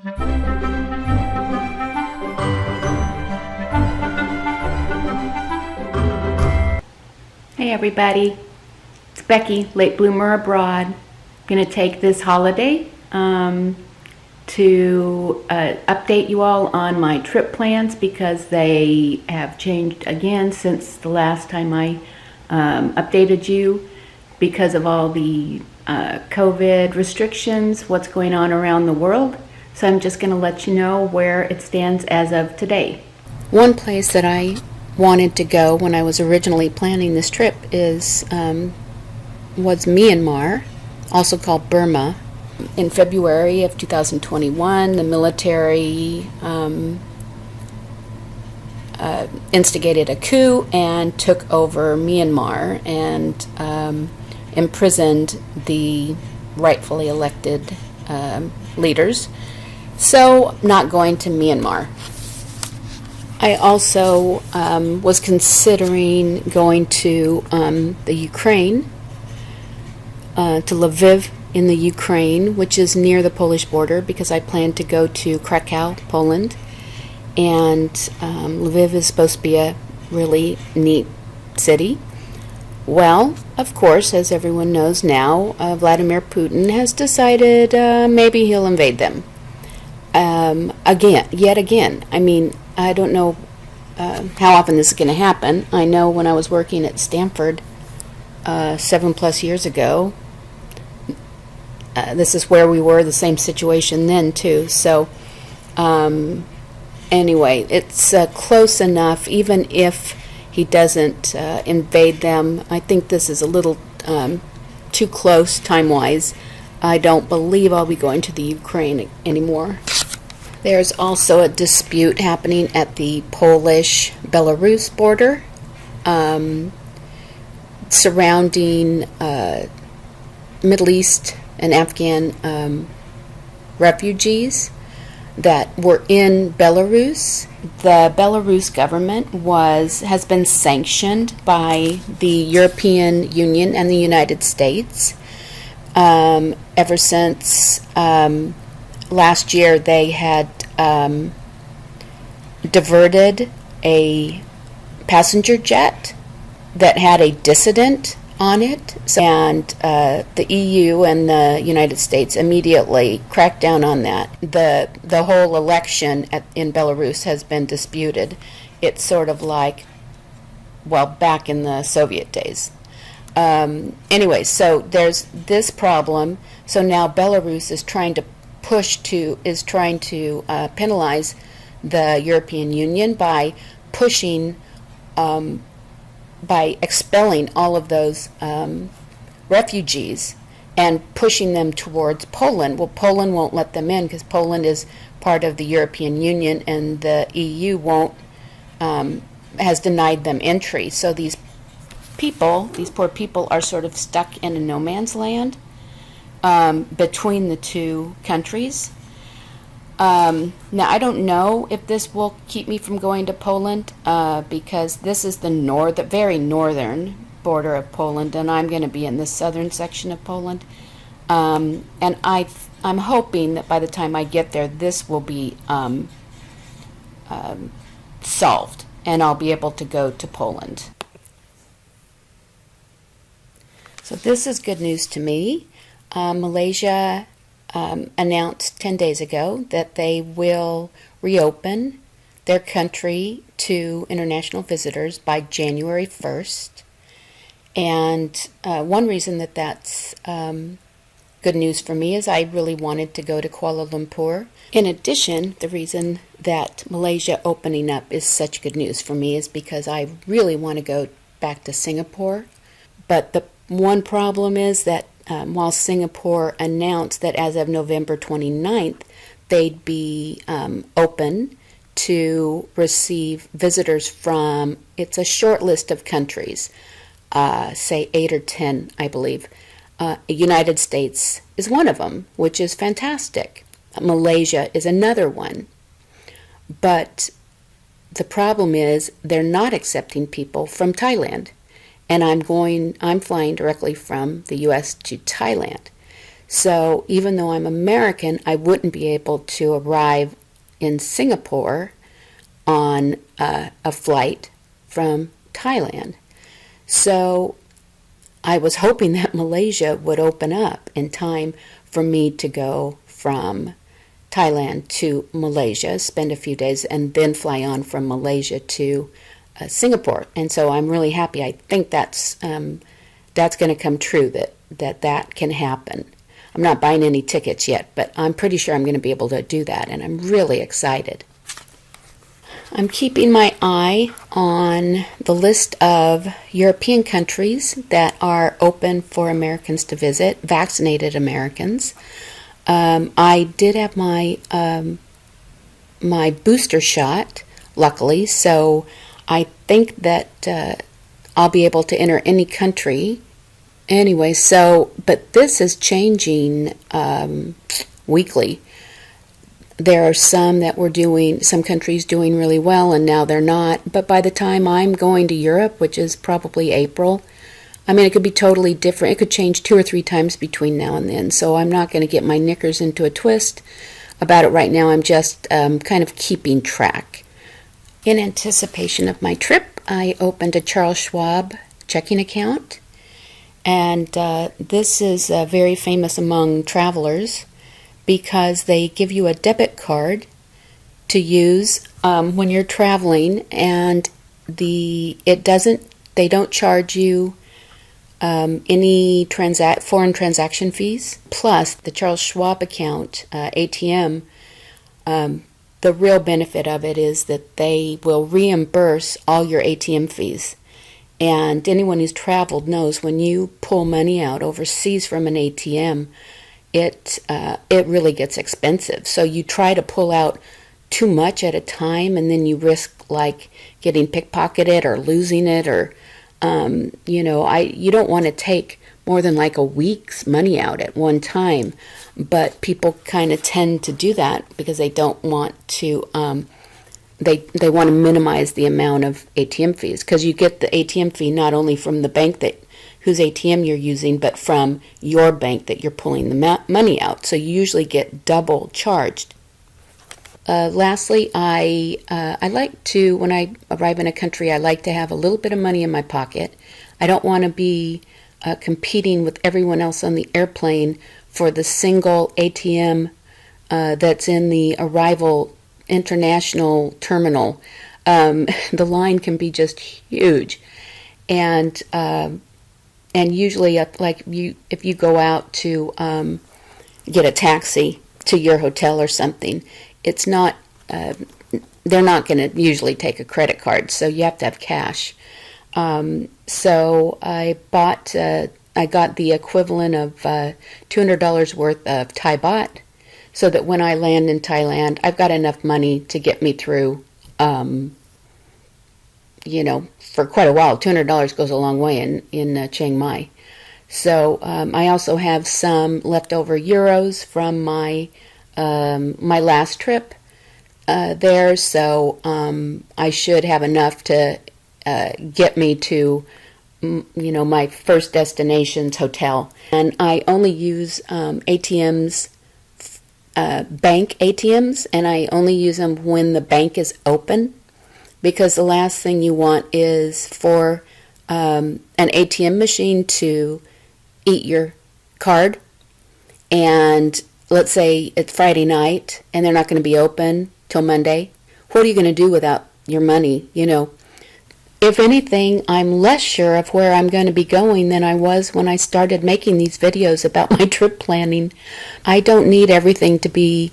Hey everybody, it's Becky, late bloomer abroad. Gonna take this holiday to update you all on my trip plans because they have changed again since the last time I updated you because of all the COVID restrictions, what's going on around the world. So I'm just gonna let you know where it stands as of today. One place that I wanted to go when I was originally planning this trip was Myanmar, also called Burma. In February of 2021, the military instigated a coup and took over Myanmar and imprisoned the rightfully elected leaders. So, not going to Myanmar. I also was considering going to the Ukraine, to Lviv in the Ukraine, which is near the Polish border, because I plan to go to Krakow, Poland, and Lviv is supposed to be a really neat city. Well, of course, as everyone knows now, Vladimir Putin has decided maybe he'll invade them. Yet again. I mean, I don't know how often this is going to happen. I know when I was working at Stanford 7+ years ago, this is where we were, the same situation then too. So anyway, it's close enough, even if he doesn't invade them. I think this is a little too close time-wise. I don't believe I'll be going to the Ukraine anymore. There's also a dispute happening at the Polish-Belarus border surrounding Middle East and Afghan refugees that were in Belarus. The Belarus government has been sanctioned by the European Union and the United States ever since last year. They had diverted a passenger jet that had a dissident on it, and the EU and the United States immediately cracked down on that. The whole election in Belarus has been disputed. It's sort of like, well, back in the Soviet days. Anyway, so there's this problem. So now Belarus is trying to penalize the European Union by expelling all of those refugees and pushing them towards Poland. Well, Poland won't let them in because Poland is part of the European Union, and the EU has denied them entry. So these poor people, are sort of stuck in a no man's land between the two countries. Now, I don't know if this will keep me from going to Poland because this is the very northern border of Poland, and I'm going to be in the southern section of Poland. And I'm hoping that by the time I get there, this will be solved, and I'll be able to go to Poland. So this is good news to me. Malaysia announced 10 days ago that they will reopen their country to international visitors by January 1st. And one reason that's good news for me is I really wanted to go to Kuala Lumpur. In addition, the reason that Malaysia opening up is such good news for me is because I really want to go back to Singapore. But the one problem is that while Singapore announced that as of November 29th, they'd be open to receive visitors from, it's a short list of countries, say 8 or 10, I believe. United States is one of them, which is fantastic. Malaysia is another one. But the problem is they're not accepting people from Thailand. And I'm flying directly from the U.S. to Thailand. So even though I'm American, I wouldn't be able to arrive in Singapore on a flight from Thailand. So I was hoping that Malaysia would open up in time for me to go from Thailand to Malaysia, spend a few days, and then fly on from Malaysia to Singapore. And so I'm really happy. I think that's going to come true, that can happen. I'm not buying any tickets yet, but I'm pretty sure I'm going to be able to do that, and I'm really excited. I'm keeping my eye on the list of European countries that are open for Americans to visit, vaccinated Americans. I did have my my booster shot, luckily, so I think that I'll be able to enter any country. Anyway, but this is changing weekly. There are some countries doing really well, and now they're not. But by the time I'm going to Europe, which is probably April, I mean, it could be totally different. It could change 2 or 3 times between now and then. So I'm not going to get my knickers into a twist about it right now. I'm just kind of keeping track. In anticipation of my trip, I opened a Charles Schwab checking account. And this is very famous among travelers because they give you a debit card to use when you're traveling, and they don't charge you any foreign transaction fees. Plus, the Charles Schwab account ATM, the real benefit of it is that they will reimburse all your ATM fees. And anyone who's traveled knows when you pull money out overseas from an ATM, it really gets expensive. So you try to pull out too much at a time, and then you risk like getting pickpocketed or losing it, or you don't want to take more than like a week's money out at one time. But people kind of tend to do that because they don't want to. They want to minimize the amount of ATM fees, because you get the ATM fee not only from the bank whose ATM you're using, but from your bank that you're pulling the money out. So you usually get double charged. Lastly, I like to, when I arrive in a country, I like to have a little bit of money in my pocket. I don't want to be competing with everyone else on the airplane for the single ATM that's in the arrival international terminal. The line can be just huge, and usually if you go out to get a taxi to your hotel or something, it's not they're not going to usually take a credit card, so you have to have cash. So I got the equivalent of $200 worth of Thai baht, so that when I land in Thailand, I've got enough money to get me through, for quite a while. $200 goes a long way in Chiang Mai. So I also have some leftover euros from my last trip there. So I should have enough to get me to, my first destination's hotel. And I only use ATMs. Bank ATMs, and I only use them when the bank is open, because the last thing you want is for an ATM machine to eat your card, and let's say it's Friday night and they're not going to be open till Monday. What are you going to do without your money? If anything, I'm less sure of where I'm going to be going than I was when I started making these videos about my trip planning. I don't need everything to be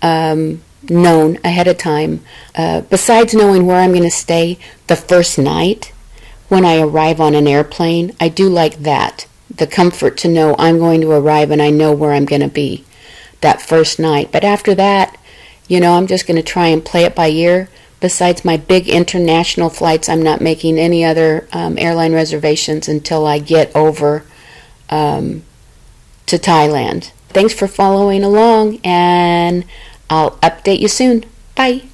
known ahead of time. Besides knowing where I'm going to stay the first night when I arrive on an airplane, I do like that. The comfort to know I'm going to arrive and I know where I'm going to be that first night. But after that, I'm just going to try and play it by ear. Besides my big international flights, I'm not making any other airline reservations until I get over to Thailand. Thanks for following along, and I'll update you soon. Bye.